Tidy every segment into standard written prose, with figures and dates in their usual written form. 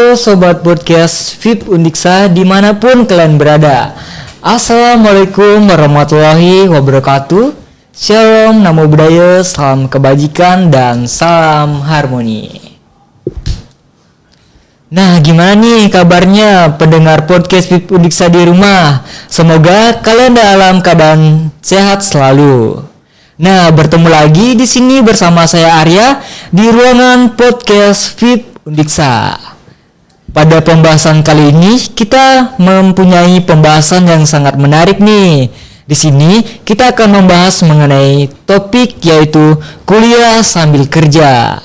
Halo Sobat Podcast VIP Undiksa dimanapun kalian berada. Assalamualaikum warahmatullahi wabarakatuh. Shalom, namo buddhaya, salam kebajikan, dan salam harmoni. Nah, gimana nih kabarnya pendengar podcast VIP Undiksa di rumah? Semoga kalian dalam keadaan sehat selalu. Nah, bertemu lagi di sini bersama saya Arya di ruangan podcast VIP Undiksa. Pada pembahasan kali ini kita mempunyai pembahasan yang sangat menarik nih. Di sini kita akan membahas mengenai topik yaitu kuliah sambil kerja.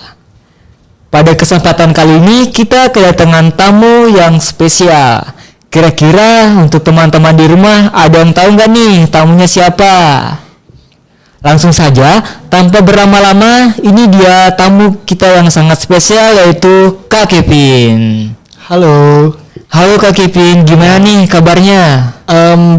Pada kesempatan kali ini kita kedatangan tamu yang spesial. Kira-kira untuk teman-teman di rumah ada yang tahu nggak nih tamunya siapa? Langsung saja, tanpa berlama-lama, ini dia tamu kita yang sangat spesial yaitu Kak Kevin. Halo. Halo Kak Kevin, gimana nih kabarnya?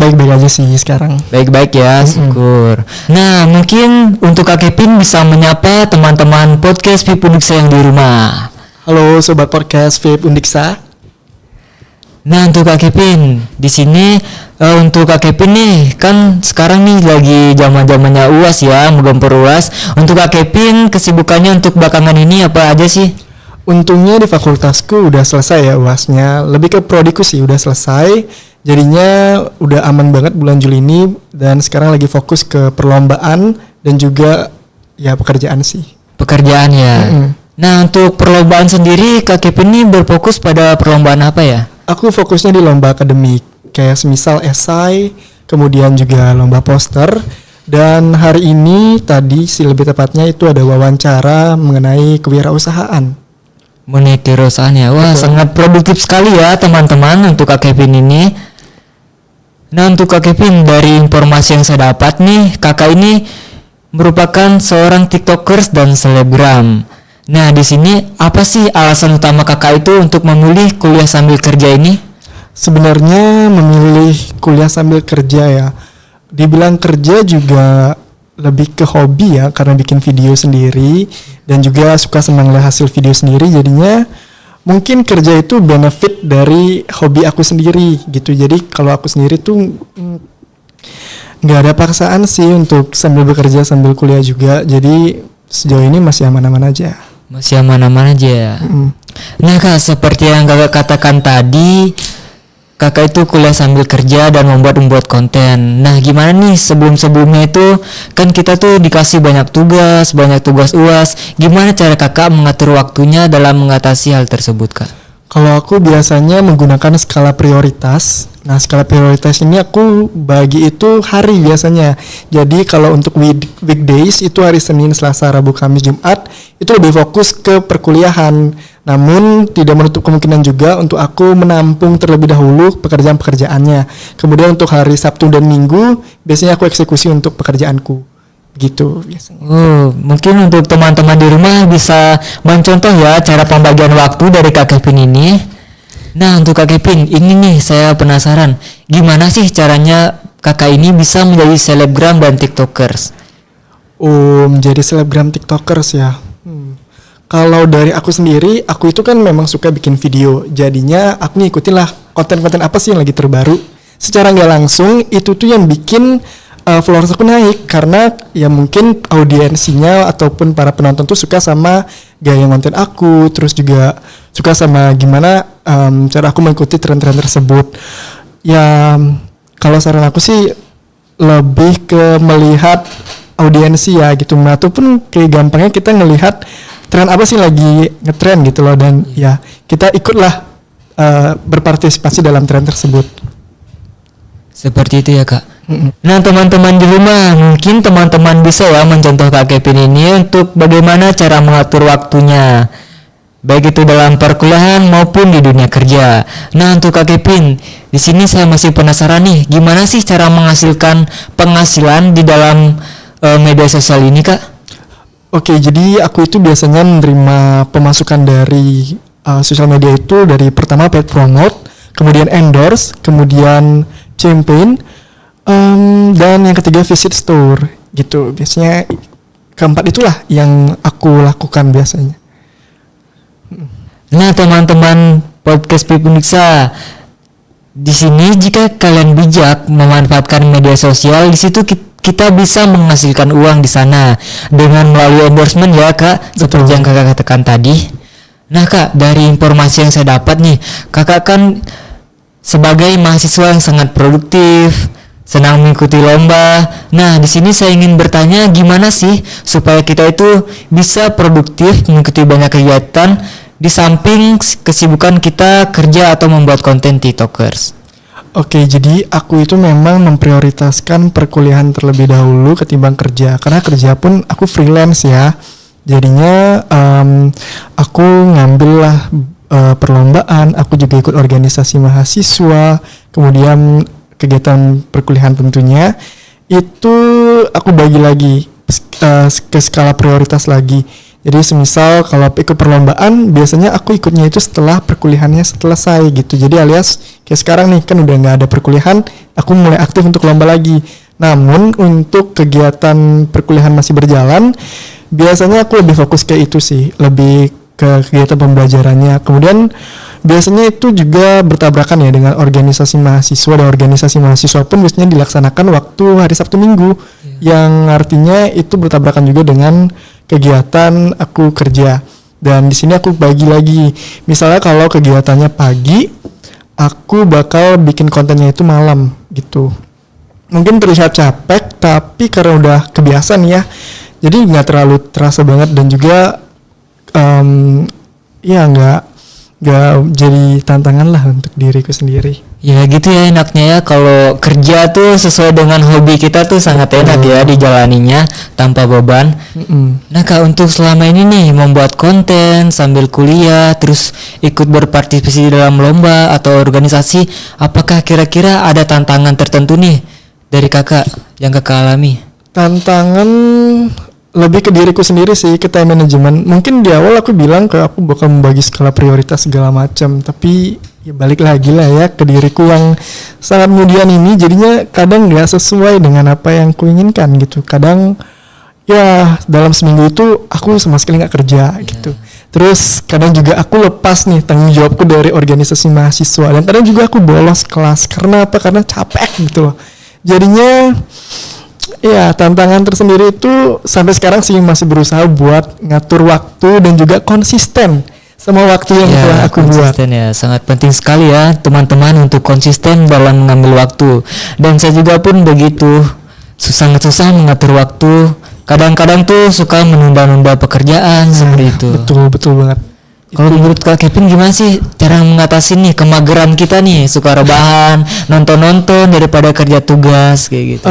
Baik-baik aja sih sekarang. Baik-baik ya, syukur. Nah, mungkin untuk Kak Kevin bisa menyapa teman-teman podcast VIP Undiksa yang di rumah. Halo Sobat Podcast VIP Undiksa. Nah, untuk Kak Kevin, di sini untuk Kak Kevin nih, kan sekarang nih lagi zaman-zamannya UAS ya, menggempur UAS. Untuk Kak Kevin, kesibukannya untuk belakangan ini apa aja sih? Untungnya di fakultasku udah selesai ya UASnya. Lebih ke prodiku sih udah selesai. Jadinya udah aman banget bulan Juli ini. Dan sekarang lagi fokus ke perlombaan dan juga ya pekerjaan sih. Pekerjaan ya. Nah, untuk perlombaan sendiri Kak Kevin ini berfokus pada perlombaan apa ya? Aku fokusnya di lomba akademik. Kayak semisal esai, kemudian juga lomba poster. Dan hari ini tadi sih lebih tepatnya itu ada wawancara mengenai kewirausahaan. Monetirosan ya. Wah, betul. Sangat produktif sekali ya teman-teman untuk Kak Kevin ini. Nah, untuk Kak Kevin, dari informasi yang saya dapat nih, kakak ini merupakan seorang tiktokers dan selebgram. Nah, di sini apa sih alasan utama kakak itu untuk memilih kuliah sambil kerja ini? Sebenarnya memilih kuliah sambil kerja ya, dibilang kerja juga lebih ke hobi ya, karena bikin video sendiri dan juga suka senang lihat hasil video sendiri. Jadinya mungkin kerja itu benefit dari hobi aku sendiri gitu. Jadi kalau aku sendiri tuh nggak ada paksaan sih untuk sambil bekerja sambil kuliah juga. Jadi sejauh ini masih aman-aman aja. Masih aman-aman aja ya. Nah Kak, seperti yang kakak katakan tadi, kakak itu kuliah sambil kerja dan membuat konten. Nah, gimana nih sebelum-sebelumnya itu kan kita tuh dikasih banyak tugas UAS. Gimana cara kakak mengatur waktunya dalam mengatasi hal tersebut, Kak? Kalau aku biasanya menggunakan skala prioritas. Nah, skala prioritas ini aku bagi itu hari biasanya. Jadi kalau untuk weekdays itu hari Senin, Selasa, Rabu, Kamis, Jumat itu lebih fokus ke perkuliahan. Namun tidak menutup kemungkinan juga untuk aku menampung terlebih dahulu pekerjaan-pekerjaannya. Kemudian untuk hari Sabtu dan Minggu biasanya aku eksekusi untuk pekerjaanku. Gitu biasanya. Mungkin untuk teman-teman di rumah bisa mencontoh ya cara pembagian waktu dari Kak Kevin ini. Nah, untuk Kak Kevin, ini nih saya penasaran, gimana sih caranya kakak ini bisa menjadi selebgram dan tiktokers? Jadi selebgram tiktokers ya. Kalau dari aku sendiri, aku itu kan memang suka bikin video. Jadinya aku ngikutin lah konten-konten apa sih yang lagi terbaru. Secara nggak langsung itu tuh yang bikin followers aku naik, karena ya mungkin audiensinya ataupun para penonton tuh suka sama gaya konten aku, terus juga suka sama gimana cara aku mengikuti tren-tren tersebut. Ya kalau saran aku sih lebih ke melihat audiensi ya gitu, ataupun kayak gampangnya kita ngelihat tren apa sih lagi ngetren gitu loh, dan ya kita ikutlah berpartisipasi dalam tren tersebut. Seperti itu ya Kak. Nah, teman-teman di rumah, mungkin teman-teman bisa ya mencontoh Kak Kevin ini untuk bagaimana cara mengatur waktunya, baik itu dalam perkuliahan maupun di dunia kerja. Nah, untuk Kak Kevin, di sini saya masih penasaran nih, gimana sih cara menghasilkan penghasilan di dalam media sosial ini, Kak? Oke, jadi aku itu biasanya menerima pemasukan dari sosial media itu dari pertama paid promote, kemudian endorse, kemudian campaign, dan yang ketiga visit store gitu. Biasanya keempat itulah yang aku lakukan biasanya. Nah, teman-teman podcast Pip Uniksa. Di sini jika kalian bijak memanfaatkan media sosial, di situ kita bisa menghasilkan uang di sana dengan melalui endorsement ya Kak, seperti yang Kakak katakan tadi. Nah Kak, dari informasi yang saya dapat nih, Kakak kan sebagai mahasiswa yang sangat produktif, senang mengikuti lomba. Nah, di sini saya ingin bertanya gimana sih supaya kita itu bisa produktif mengikuti banyak kegiatan di samping kesibukan kita kerja atau membuat konten TikTokers. Oke, jadi aku itu memang memprioritaskan perkuliahan terlebih dahulu ketimbang kerja. Karena kerja pun aku freelance ya. Jadinya aku ngambil lah perlombaan, aku juga ikut organisasi mahasiswa, kemudian kegiatan perkuliahan tentunya. Itu aku bagi lagi ke skala prioritas lagi. Jadi semisal kalau ikut perlombaan, biasanya aku ikutnya itu setelah perkuliahannya selesai gitu. Jadi alias kayak sekarang nih kan udah nggak ada perkuliahan, aku mulai aktif untuk lomba lagi. Namun untuk kegiatan perkuliahan masih berjalan, biasanya aku lebih fokus ke itu sih, lebih ke kegiatan pembelajarannya. Kemudian biasanya itu juga bertabrakan ya dengan organisasi mahasiswa, dan organisasi mahasiswa pun biasanya dilaksanakan waktu hari Sabtu Minggu, yang artinya itu bertabrakan juga dengan kegiatan aku kerja. Dan di sini aku bagi lagi, misalnya kalau kegiatannya pagi, aku bakal bikin kontennya itu malam gitu. Mungkin terlihat capek, tapi karena udah kebiasaan ya, jadi nggak terlalu terasa banget, dan juga ya nggak jadi tantangan lah untuk diriku sendiri. Ya gitu ya enaknya ya, kalau kerja tuh sesuai dengan hobi kita tuh sangat enak ya dijalaninya tanpa beban. Nah Kak, untuk selama ini nih membuat konten sambil kuliah terus ikut berpartisipasi dalam lomba atau organisasi, apakah kira-kira ada tantangan tertentu nih dari Kakak yang Kakak alami? Tantangan lebih ke diriku sendiri sih, ke time management. Mungkin di awal aku bilang ke aku bakal membagi skala prioritas segala macam, tapi ya balik lagi lah ya ke diriku yang sangat kemudian ini, jadinya kadang nggak sesuai dengan apa yang kuinginkan gitu. Kadang ya dalam seminggu itu aku sama sekali nggak kerja gitu. Terus kadang juga aku lepas nih tanggung jawabku dari organisasi mahasiswa, dan kadang juga aku bolos kelas karena apa? Karena capek gitu loh. Jadinya ya tantangan tersendiri itu sampai sekarang sih masih berusaha buat ngatur waktu dan juga konsisten sama waktu yang telah aku buat. Konsisten ya, sangat penting sekali ya teman-teman untuk konsisten dalam mengambil waktu. Dan saya juga pun begitu, sangat susah mengatur waktu. Kadang-kadang tuh suka menunda-nunda pekerjaan seperti itu. Betul banget. Kalau menurut Kak Kevin gimana sih cara mengatasi nih kemageran kita nih, suka rebahan, nonton-nonton daripada kerja tugas kayak gitu?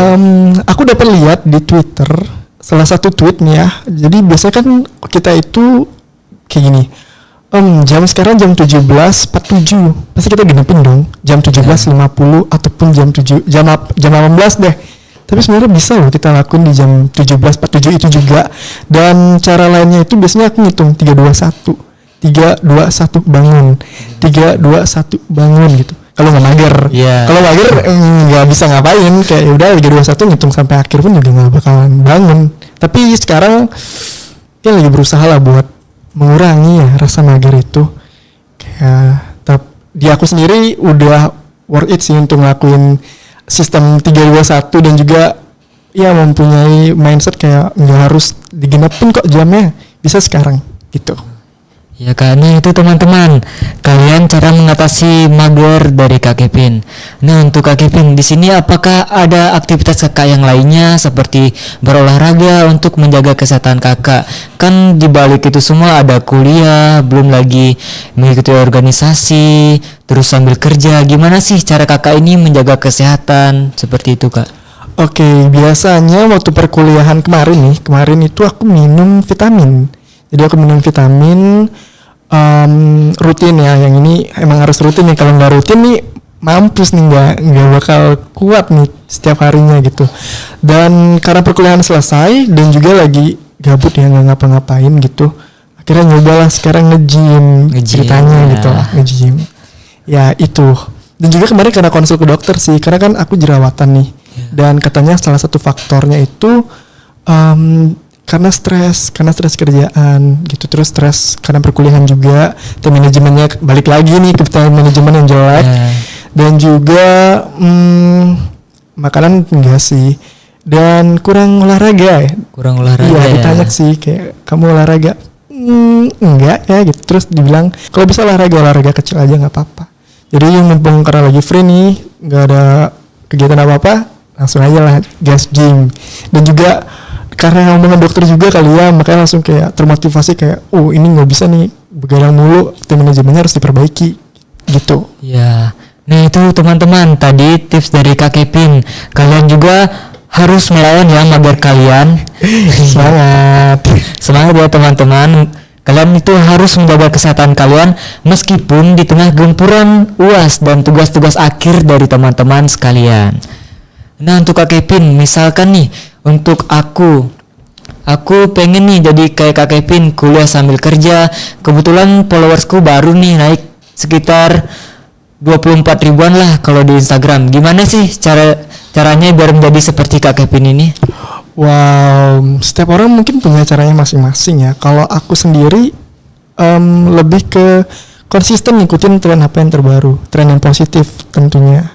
Aku dapat lihat di Twitter salah satu tweet nih ya. Jadi biasanya kan kita itu kayak gini. Jam sekarang jam 17.47. Pasti kita genepin dong. Jam 17.50 ataupun jam 18 deh. Tapi sebenarnya bisa loh kita lakuin di jam 17.47 itu juga. Dan cara lainnya itu biasanya aku ngitung 321 bangun, 321 bangun gitu. Kalau nggak mager, kalau mager nggak bisa ngapain, kayak udah 321 ngitung sampai akhir pun juga nggak bakalan bangun. Tapi sekarang ya lagi berusaha lah buat mengurangi ya rasa mager itu. Kayak di aku sendiri udah worth it sih untuk ngelakuin sistem 321, dan juga ya mempunyai mindset kayak nggak harus digenepin kok jamnya, bisa sekarang gitu. Ya karena itu teman-teman, kalian cara mengatasi mager dari Kak Kevin. Nah untuk Kak Kevin di sini apakah ada aktivitas kakak yang lainnya seperti berolahraga untuk menjaga kesehatan kakak? Kan di balik itu semua ada kuliah, belum lagi mengikuti organisasi, terus sambil kerja. Gimana sih cara kakak ini menjaga kesehatan seperti itu Kak? Oke, biasanya waktu perkuliahan kemarin itu aku minum vitamin. Jadi aku minum vitamin rutin ya, yang ini emang harus rutin nih. Kalau nggak rutin nih mampus nih, nggak bakal kuat nih setiap harinya gitu. Dan karena perkuliahan selesai dan juga lagi gabut ya, nggak ngapa-ngapain gitu, akhirnya nyobalah sekarang nge-gym ceritanya gitu lah, nge-gym ya itu. Dan juga kemarin karena konsul ke dokter sih, karena kan aku jerawatan nih, dan katanya salah satu faktornya itu karena stres kerjaan gitu, terus stres karena perkuliahan juga, tim manajemennya balik lagi nih ke tim manajemen yang jelek. Dan juga makanan enggak sih, dan kurang olahraga ya. Iya, ditanya sih kayak kamu olahraga enggak ya gitu, terus dibilang kalau bisa olahraga kecil aja nggak apa-apa. Jadi mumpung karena lagi free nih, nggak ada kegiatan apa-apa, langsung aja lah gas gym. Dan juga karena omongan dokter juga kali ya, makanya langsung kayak termotivasi kayak ini nggak bisa nih begadang mulu, tim manajemennya harus diperbaiki gitu ya. Nah itu teman-teman, tadi tips dari Kak Kevin. Kalian juga harus melawan ya mager kalian. Semangat ya teman-teman. Kalian itu harus menjaga kesehatan kalian meskipun di tengah gempuran UAS dan tugas-tugas akhir dari teman-teman sekalian. Nah untuk Kak Kevin, misalkan nih untuk aku pengen nih jadi kayak Kak Kevin, kuliah sambil kerja. Kebetulan followersku baru nih naik sekitar 24 ribuan lah kalau di Instagram. Gimana sih caranya biar menjadi seperti Kak Kevin ini? Wow, setiap orang mungkin punya caranya masing-masing ya. Kalau aku sendiri lebih ke konsisten ngikutin tren apa yang terbaru, tren yang positif tentunya.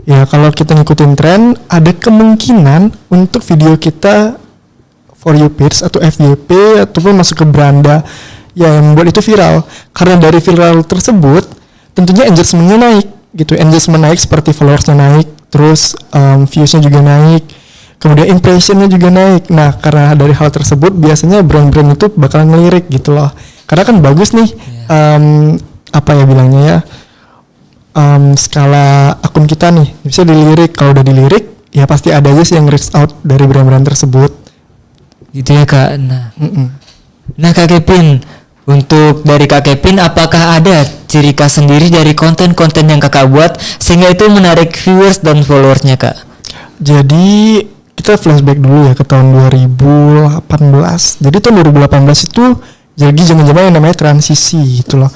Ya kalau kita ngikutin tren, ada kemungkinan untuk video kita For You page atau FYP ataupun masuk ke beranda yang membuat itu viral. Karena dari viral tersebut tentunya engagementnya naik gitu, engagement naik seperti followersnya naik, terus viewsnya juga naik, kemudian impressionnya juga naik. Nah karena dari hal tersebut biasanya brand-brand itu bakalan ngelirik gitu loh, karena kan bagus nih apa ya bilangnya ya, skala akun kita nih bisa dilirik. Kalau udah dilirik ya pasti ada aja sih yang reach out dari brand-brand tersebut gitu ya Kak. Nah Kak Kevin, untuk dari Kak Kevin, apakah ada ciri khas sendiri dari konten-konten yang Kakak buat sehingga itu menarik viewers dan followersnya Kak? Jadi kita flashback dulu ya ke tahun 2018. Jadi tahun 2018 itu jadi zaman-zaman yang namanya transisi gitu loh.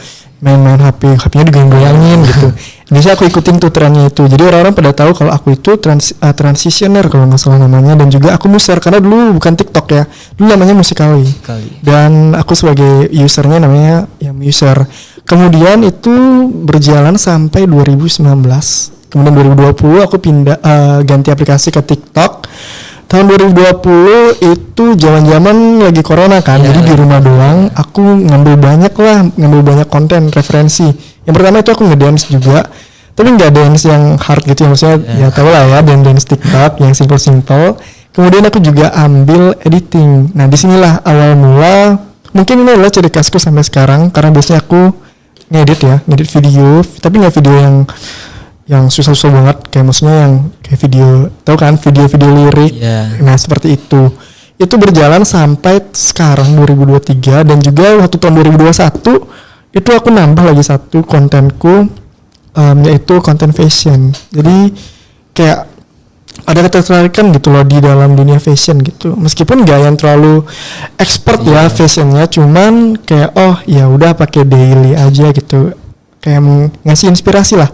Main-main HP-nya digoyang-goyangin gitu. Biasanya aku ikutin tuh trennya itu. Jadi orang-orang pada tahu kalau aku itu transitioner kalau nggak salah namanya. Dan juga aku muser karena dulu bukan TikTok ya. Dulu namanya Musical.ly. Dan aku sebagai usernya namanya ya user. Kemudian itu berjalan sampai 2019. Kemudian 2020 aku pindah ganti aplikasi ke TikTok. Tahun 2020 itu zaman-zaman lagi corona kan, jadi di rumah doang. Aku ngambil banyak konten referensi. Yang pertama itu aku ngedance juga, tapi nggak dance yang hard gitu ya, maksudnya ya tau lah ya, dance TikTok yang simple. Kemudian aku juga ambil editing. Nah disinilah awal mula, mungkin ini adalah ciri khasku sampai sekarang, karena biasanya aku ngedit video, tapi nggak video yang susah-susah banget, kayak maksudnya yang kayak video, tahu kan, video lirik. Nah seperti itu berjalan sampai sekarang 2023. Dan juga waktu tahun 2021 itu aku nambah lagi satu kontenku, yaitu konten fashion. Jadi kayak ada ketertarikan gitu loh di dalam dunia fashion gitu, meskipun gak yang terlalu expert ya fashionnya, cuman kayak ya udah pakai daily aja gitu, kayak ngasih inspirasi lah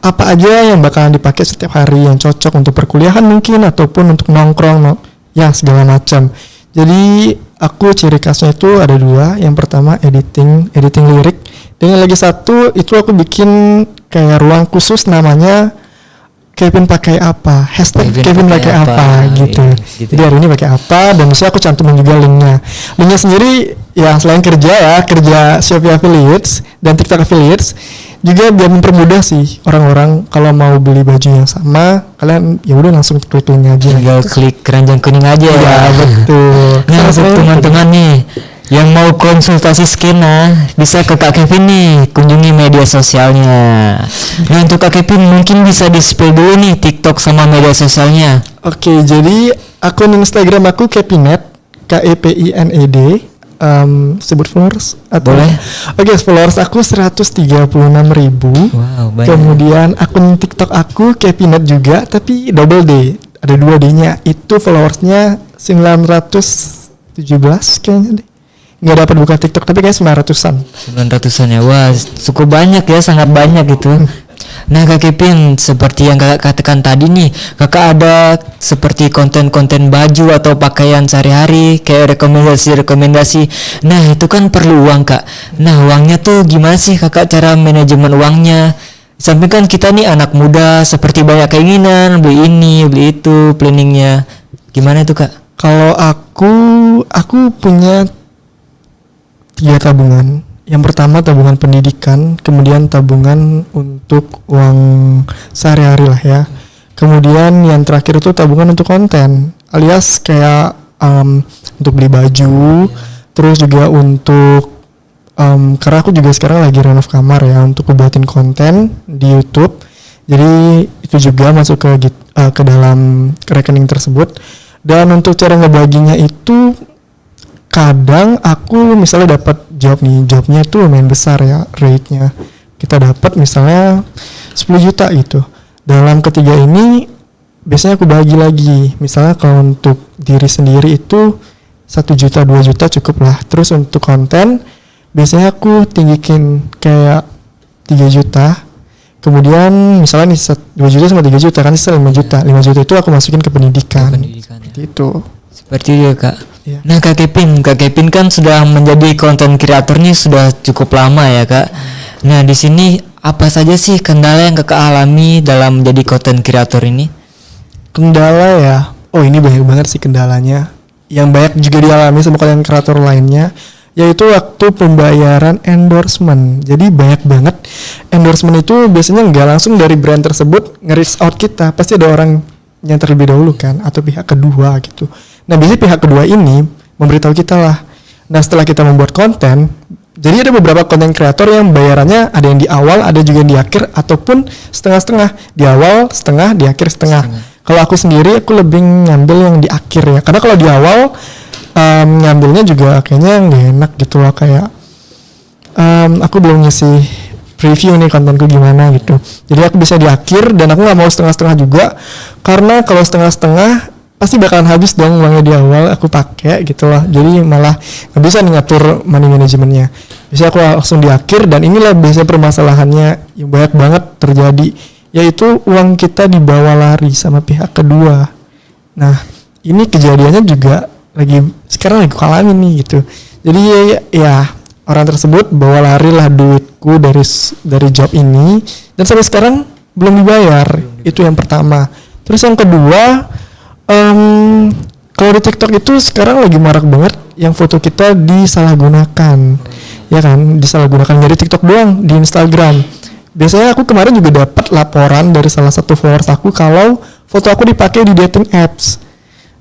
apa aja yang bakalan dipakai setiap hari yang cocok untuk perkuliahan mungkin ataupun untuk nongkrong ya segala macam. Jadi aku ciri khasnya itu ada dua. Yang pertama editing lirik, dan yang lagi satu itu aku bikin kayak ruang khusus namanya Kevin pakai apa, hashtag Kevin pakai apa gitu. Jadi hari ini pakai apa, dan misalnya aku cantumin juga linknya sendiri ya. Selain kerja Shopee Affiliates dan TikTok Affiliates, juga biar mempermudah sih orang-orang kalau mau beli baju yang sama, kalian ya udah langsung klik linknya aja, tinggal klik keranjang kuning aja ya. Betul. Nah untuk teman-teman nih yang mau konsultasi skena, bisa ke Kak Kevin nih, kunjungi media sosialnya. Nah untuk Kak Kevin mungkin bisa di-spill dulu nih TikTok sama media sosialnya. Oke, jadi akun Instagram aku Kevined, KEPINED. Sebut followers atau boleh? Oke, followers aku 136.000. Wow, banyak. Kemudian akun TikTok aku Kevined juga, tapi double D, ada 2 D-nya. Itu followersnya 917 kayaknya deh. Nggak dapat buka TikTok, tapi kayak 900-an ya. Wah cukup banyak ya, sangat banyak gitu. Nah Kak Kevin, seperti yang kakak katakan tadi nih, kakak ada seperti konten-konten baju atau pakaian sehari-hari, kayak rekomendasi-rekomendasi. Nah itu kan perlu uang kak. Nah uangnya tuh gimana sih kakak cara manajemen uangnya? Sampai kan kita nih anak muda, seperti banyak keinginan, beli ini, beli itu, planningnya. Gimana itu kak? Kalau aku punya 3 tabungan. Yang pertama tabungan pendidikan, kemudian tabungan untuk uang sehari-hari lah ya. Kemudian yang terakhir itu tabungan untuk konten, alias kayak untuk beli baju, terus juga untuk karena aku juga sekarang lagi renov kamar ya, untuk buatin konten di YouTube. Jadi itu juga masuk ke dalam rekening tersebut. Dan untuk cara ngebaginya itu kadang aku misalnya dapat jobnya itu lumayan besar ya rate-nya. Kita dapat misalnya 10 juta gitu. Dalam ketiga ini biasanya aku bagi lagi. Misalnya kalau untuk diri sendiri itu 1 juta 2 juta cukup lah. Terus untuk konten biasanya aku tinggiin kayak 3 juta. Kemudian misalnya nih 2 juta sama 3 juta kan sisa 5 juta. 5 juta itu aku masukin ke pendidikan. Seperti itu. Seperti itu kak. Ya. Nah Kak Kevin kan sudah menjadi konten kreatornya sudah cukup lama ya kak. Nah di sini apa saja sih kendala yang kakak alami dalam menjadi konten kreator ini? Kendala ya, oh ini banyak banget sih kendalanya. Yang banyak juga dialami sama konten kreator lainnya, yaitu waktu pembayaran endorsement. Jadi banyak banget endorsement itu biasanya nggak langsung dari brand tersebut nge-reach out kita, pasti ada orang yang terlebih dahulu kan, atau pihak kedua gitu. Nah biasanya pihak kedua ini memberitahu kita lah. Nah setelah kita membuat konten, jadi ada beberapa konten kreator yang bayarannya ada yang di awal, ada juga yang di akhir, ataupun setengah-setengah. Di awal setengah, di akhir setengah. Kalau aku sendiri aku lebih ngambil yang di akhir ya, karena kalau di awal ngambilnya juga kayaknya nggak enak gitu loh, kayak aku belum ngisi preview nih kontenku gimana gitu. Jadi aku bisa di akhir, dan aku nggak mau setengah-setengah juga, karena kalau setengah-setengah pasti bakalan habis dong uangnya di awal aku pakai gitu loh. Jadi malah nggak bisa nih ngatur money manajemennya. Bisa aku langsung di akhir, dan inilah biasanya permasalahannya yang banyak banget terjadi, yaitu uang kita dibawa lari sama pihak kedua. Nah ini kejadiannya juga sekarang lagi alamin nih gitu. Jadi ya orang tersebut bawa lari lah duitku dari job ini, dan sampai sekarang belum dibayar. Itu yang pertama. Terus yang kedua, kalau di TikTok itu sekarang lagi marak banget yang foto kita disalahgunakan, ya kan, disalahgunakan dari TikTok doang, di Instagram. Biasanya aku kemarin juga dapat laporan dari salah satu followers aku kalau foto aku dipakai di dating apps.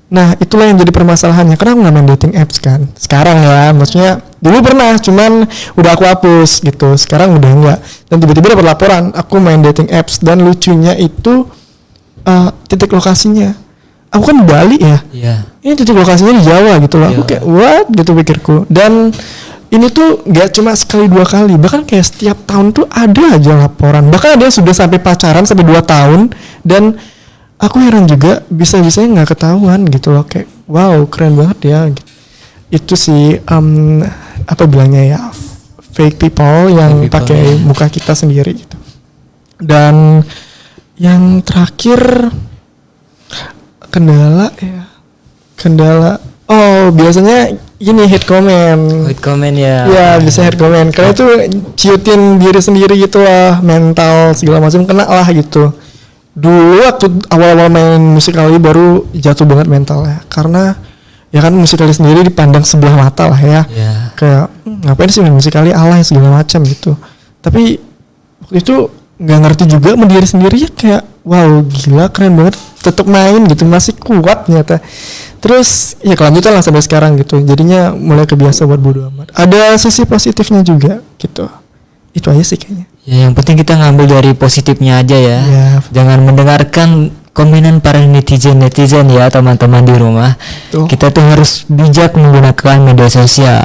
Nah itulah yang jadi permasalahannya, karena aku nggak main dating apps kan sekarang ya, maksudnya dulu pernah, cuman udah aku hapus gitu, sekarang udah enggak. Dan tiba-tiba dapat laporan aku main dating apps, dan lucunya itu titik lokasinya aku kan di Bali ya, ini titik lokasinya di Jawa gitu loh. Aku kayak what gitu pikirku. Dan ini tuh gak cuma sekali 2 kali, bahkan kayak setiap tahun tuh ada aja laporan. Bahkan ada yang sudah sampai pacaran sampai 2 tahun, dan aku heran juga bisa-bisanya nggak ketahuan gitu loh. Kayak wow keren banget ya gitu. Itu sih apa bilangnya ya, fake people yang pakai muka kita sendiri gitu. Dan yang terakhir kendala biasanya ini hate comment ya. Ya bisa hate comment, karena itu ciutin diri sendiri gitu lah, mental segala macam kena lah gitu. Dulu waktu awal-awal main Musical.ly baru jatuh banget mental ya, karena ya kan Musical.ly sendiri dipandang sebelah mata lah ya. Kayak ngapain sih main Musical.ly, alay segala macam gitu. Tapi waktu itu nggak ngerti juga mendiri sendiri ya, kayak wow gila keren banget, tetap main gitu, masih kuat ternyata. Terus ya kelanjutan lah sampai sekarang gitu, jadinya mulai kebiasa buat bodo amat. Ada sisi positifnya juga gitu. Itu aja sih kayaknya ya, yang penting kita ngambil dari positifnya aja ya. Jangan mendengarkan komenan para netizen ya teman-teman di rumah. Kita tuh harus bijak menggunakan media sosial.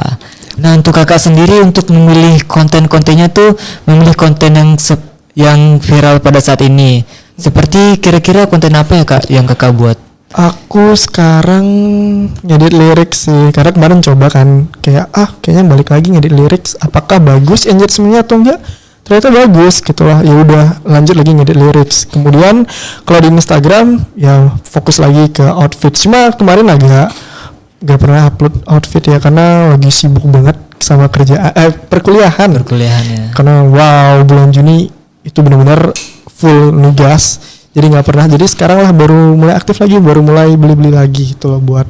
Nah untuk kakak sendiri, untuk memilih konten-kontennya tuh memilih konten yang viral pada saat ini, seperti kira-kira konten apa ya kak yang kakak buat? Aku sekarang ngedit lirik sih, karena kemarin coba kan kayak kayaknya balik lagi ngedit lirik, apakah bagus engagementnya atau enggak. ternyata bagus gitu lah. Ya udah lanjut lagi ngedit lyrics. Kemudian kalau di Instagram ya fokus lagi ke outfit. Cuma kemarin agak gak pernah upload outfit ya karena lagi sibuk banget sama perkuliahan ya. karena wow bulan Juni itu benar-benar full nugas, jadi nggak pernah. Jadi sekarang lah baru mulai aktif lagi, baru mulai beli-beli lagi gitu loh buat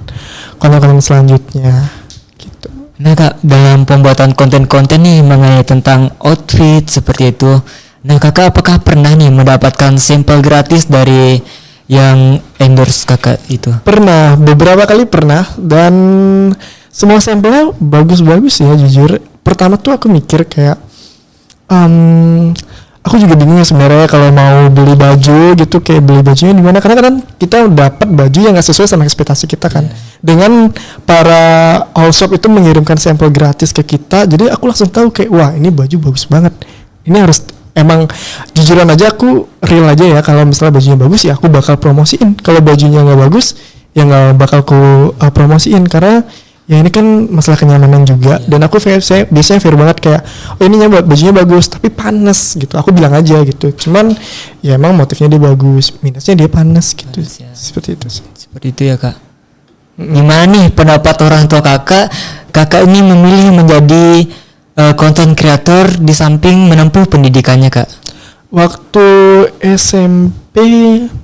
konten-konten selanjutnya gitu. Nah Kak, dalam pembuatan konten-konten nih mengenai tentang outfit seperti itu, nah Kakak apakah pernah nih mendapatkan sampel gratis dari yang endorse Kakak itu? Pernah, beberapa kali pernah, dan semua sampelnya bagus-bagus ya jujur. Pertama tuh aku mikir kayak aku juga bingung ya sebenarnya kalau mau beli baju gitu, kayak beli bajunya di mana, karena kan kita dapat baju yang nggak sesuai sama ekspektasi kita kan. Dengan para all shop itu mengirimkan sampel gratis ke kita, jadi aku langsung tahu kayak wah ini baju bagus banget, ini harus, emang jujuran aja aku real aja ya, kalau misalnya bajunya bagus ya aku bakal promosiin, kalau bajunya nggak bagus ya nggak bakal aku promosiin, karena ya ini kan masalah kenyamanan juga. Dan aku saya biasanya fair banget kayak oh ini buat bajunya bagus tapi panas gitu, aku bilang aja gitu. Cuman ya emang motifnya dia bagus, minusnya dia panas gitu. Panas, ya. Seperti itu sih. Seperti itu ya Kak. Gimana nih pendapat orang tua kakak ini memilih menjadi content creator di samping menempuh pendidikannya Kak? Waktu SMP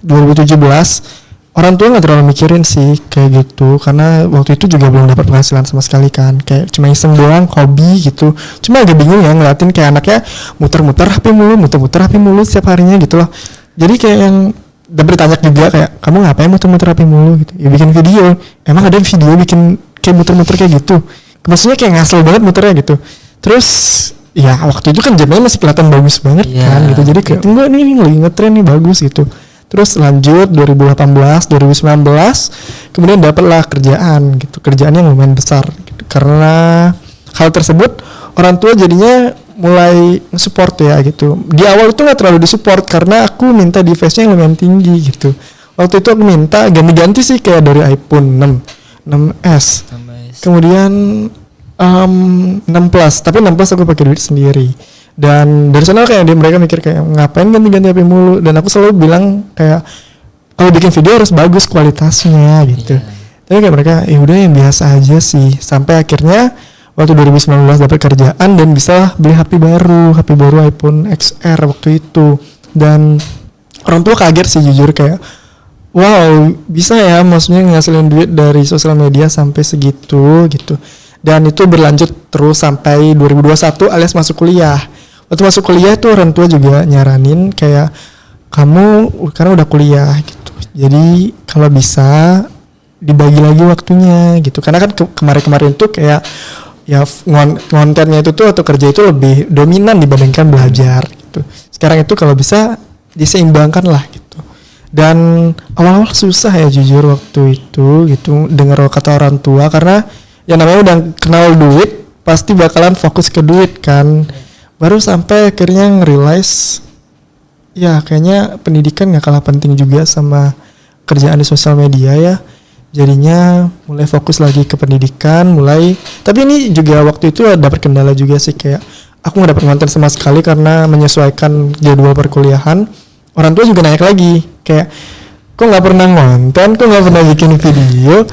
2017 orang tua nggak terlalu mikirin sih kayak gitu, karena waktu itu juga belum dapat penghasilan sama sekali kan, kayak cuma iseng doang, hobi gitu. Cuma agak bingung ya ngeliatin kayak anaknya muter-muter HP mulu setiap harinya gitu loh. Jadi kayak yang dapat ditanya juga kayak kamu ngapain muter-muter HP mulu gitu? Ya bikin video. Emang ada video bikin kayak muter-muter kayak gitu? Maksudnya kayak ngasal banget muternya gitu. Terus ya waktu itu kan zamannya masih kelihatan bagus banget kan gitu. Jadi kayak enggak nih lagi ngetren nih bagus gitu. Terus lanjut 2018, 2019, kemudian dapatlah kerjaan gitu, kerjaan yang lumayan besar gitu. Karena hal tersebut orang tua jadinya mulai support ya gitu. Di awal itu nggak terlalu disupport karena aku minta device-nya yang lumayan tinggi gitu. Waktu itu aku minta ganti-ganti sih kayak dari iPhone 6, 6s, kemudian 6 plus, tapi 6 plus aku pakai duit sendiri. Dan dari sana kayak mereka mikir kayak ngapain ganti-ganti HP mulu, dan aku selalu bilang kayak kalau bikin video harus bagus kualitasnya gitu. Tapi kayak mereka ya udah yang biasa aja sih, sampai akhirnya waktu 2019 dapat kerjaan dan bisa beli HP baru iPhone XR waktu itu. Dan orang tua kaget sih jujur kayak wow bisa ya, maksudnya ngasilin duit dari sosial media sampai segitu gitu. Dan itu berlanjut terus sampai 2021 alias masuk kuliah. Waktu masuk kuliah tuh orang tua juga nyaranin kayak kamu karena udah kuliah gitu, jadi kalau bisa dibagi lagi waktunya gitu, karena kan kemarin tuh kayak ya kontennya itu tuh atau kerja itu lebih dominan dibandingkan belajar gitu. Sekarang itu kalau bisa diseimbangkan lah gitu. Dan awal-awal susah ya jujur waktu itu gitu dengar kata orang tua, karena ya namanya udah kenal duit pasti bakalan fokus ke duit kan. Baru sampai akhirnya nge-realize ya kayaknya pendidikan gak kalah penting juga sama kerjaan di sosial media ya. Jadinya mulai fokus lagi ke pendidikan, tapi ini juga waktu itu dapat kendala juga sih, kayak aku gak dapat konten sama sekali karena menyesuaikan jadwal perkuliahan. Orang tua juga naik lagi kayak kok gak pernah konten, kok gak pernah bikin video,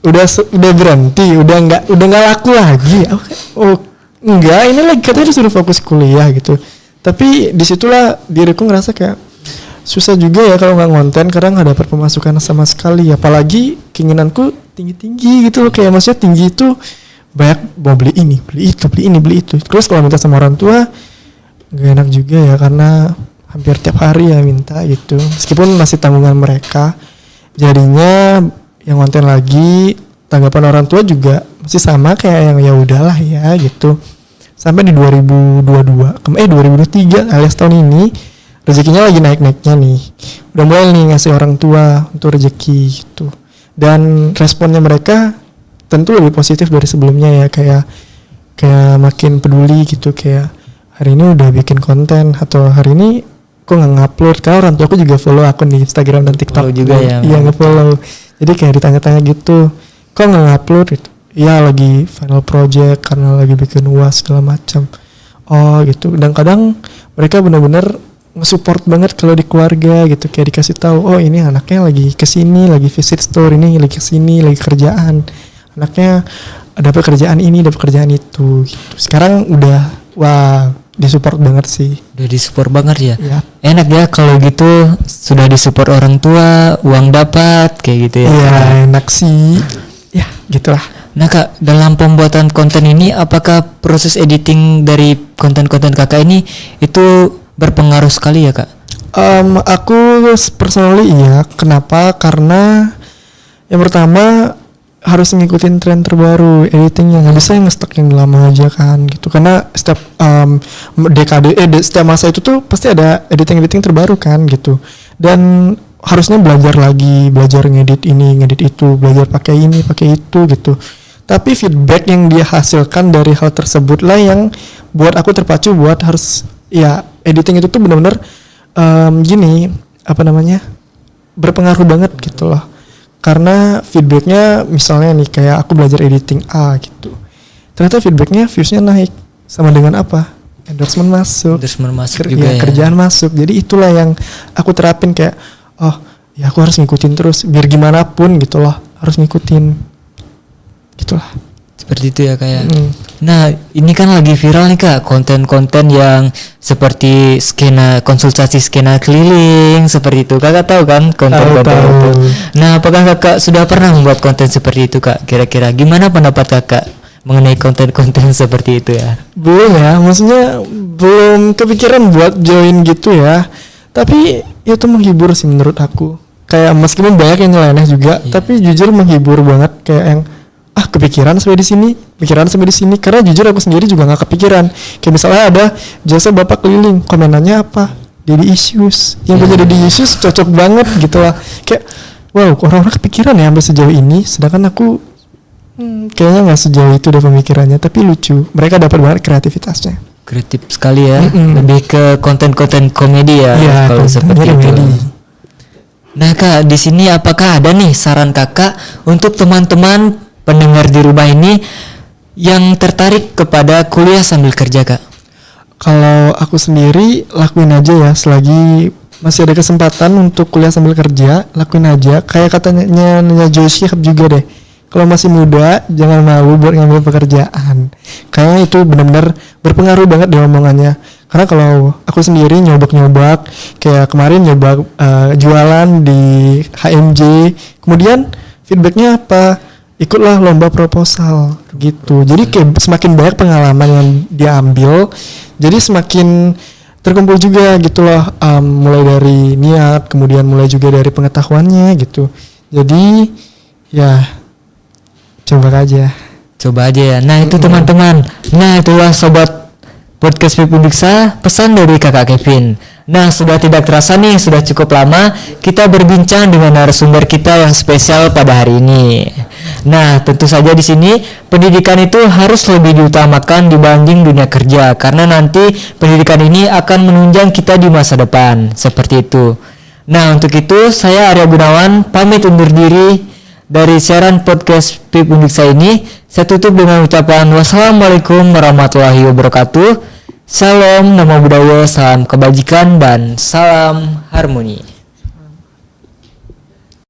udah berhenti, udah nggak laku lagi. Oh enggak, ini lagi katanya disuruh fokus kuliah gitu. Tapi disitulah diriku ngerasa kayak susah juga ya kalau nggak konten karena nggak dapat pemasukan sama sekali. Apalagi keinginanku tinggi gitu loh, kayak maksudnya tinggi itu banyak mau beli ini, beli itu. Terus kalau minta sama orang tua nggak enak juga ya, karena hampir tiap hari ya minta gitu. Meskipun masih tanggungan mereka, jadinya yang konten lagi, tanggapan orang tua juga masih sama kayak yang ya udahlah ya gitu. Sampai di 2023 alias tahun ini rezekinya lagi naik-naiknya nih. Udah mulai nih ngasih orang tua untuk rezeki gitu. Dan responnya mereka tentu lebih positif dari sebelumnya ya, kayak makin peduli gitu, kayak hari ini udah bikin konten atau hari ini kok nggak ngupload. Karena orang tua aku juga follow akun di Instagram dan TikTok juga ya. Iya nge-follow. Jadi kayak ditanya-tanya gitu, kok nggak ngupload gitu? Iya lagi final project karena lagi bikin UAS segala macam. oh gitu. Dan kadang mereka benar-benar nge-support banget kalau di keluarga gitu, kayak dikasih tahu, oh ini anaknya lagi kesini, lagi visit store, ini lagi kesini, lagi kerjaan, anaknya dapat kerjaan ini, dapat kerjaan itu gitu. Sekarang udah wah disupport banget sih. Udah disupport banget ya. Ya. Enak ya kalau gitu, sudah disupport orang tua, uang dapat kayak gitu ya. Iya enak sih. Ya gitulah. Nah kak, dalam pembuatan konten ini apakah proses editing dari konten-konten kakak ini itu berpengaruh sekali ya kak? Aku personally iya. Kenapa? Karena yang pertama harus ngikutin tren terbaru editingnya, nggak bisa yang nge-stuck yang lama aja kan gitu. Karena setiap setiap masa itu tuh pasti ada editing terbaru kan gitu. Dan harusnya belajar lagi, belajar ngedit ini, ngedit itu, belajar pakai ini, pakai itu gitu. Tapi feedback yang dia hasilkan dari hal tersebut lah yang buat aku terpacu buat harus ya editing itu tuh benar-benar gini apa namanya berpengaruh banget gitu loh. Karena feedbacknya misalnya nih kayak aku belajar editing A gitu, ternyata feedbacknya viewsnya naik, sama dengan apa, endorsement masuk juga ya. Kerjaan masuk. Jadi itulah yang aku terapin kayak oh ya aku harus ngikutin terus biar gimana pun gitu loh, harus ngikutin gitulah. Seperti itu ya kayak. Nah ini kan lagi viral nih kak, konten-konten yang seperti konsultasi skena keliling seperti itu. Kakak tahu kan konten-konten itu. Nah apakah kakak sudah pernah membuat konten seperti itu kak? Kira-kira gimana pendapat kakak mengenai konten-konten seperti itu ya? Belum ya, maksudnya belum kepikiran buat join gitu ya. Tapi itu menghibur sih menurut aku. Kayak meskipun banyak yang nyeleneh juga, tapi jujur menghibur banget kayak yang kepikiran sampai di sini, karena jujur aku sendiri juga nggak kepikiran. Kayak misalnya ada jasa bapak keliling, komenannya apa, daddy issues, yang punya daddy issues cocok banget gitu lah. Kayak wow, orang-orang kepikiran ya sampai sejauh ini, sedangkan aku kayaknya nggak sejauh itu deh pemikirannya. Tapi lucu, mereka dapat banget kreativitasnya. Kreatif sekali ya, lebih ke konten-konten komedi ya, kalau seperti itu. Nah kak, di sini apakah ada nih saran kakak untuk teman-teman pendengar di rumah ini yang tertarik kepada kuliah sambil kerja kak? Kalau aku sendiri lakuin aja ya, selagi masih ada kesempatan untuk kuliah sambil kerja, lakuin aja. Kayak katanya Joe juga deh, kalau masih muda jangan malu buat ngambil pekerjaan. Kayaknya itu benar-benar berpengaruh banget di omongannya. Karena kalau aku sendiri nyobak kayak kemarin nyoba jualan di HMJ, kemudian feedbacknya apa? Ikutlah lomba proposal gitu. Jadi kayak semakin banyak pengalaman yang diambil, jadi semakin terkumpul juga gitu loh, mulai dari niat, kemudian mulai juga dari pengetahuannya gitu. Jadi ya coba aja ya. Nah itu teman-teman, nah itulah sobat podcast Pipudiksa, pesan dari kakak Kevin. Nah sudah tidak terasa nih, sudah cukup lama kita berbincang dengan narasumber kita yang spesial pada hari ini. Nah tentu saja di sini pendidikan itu harus lebih diutamakan dibanding dunia kerja, karena nanti pendidikan ini akan menunjang kita di masa depan, seperti itu. Nah untuk itu saya Arya Gunawan pamit undur diri dari siaran podcast PIP Undiksa ini. Saya tutup dengan ucapan wassalamualaikum warahmatullahi wabarakatuh. Salam, namo buddhaya, salam kebajikan, dan salam harmoni.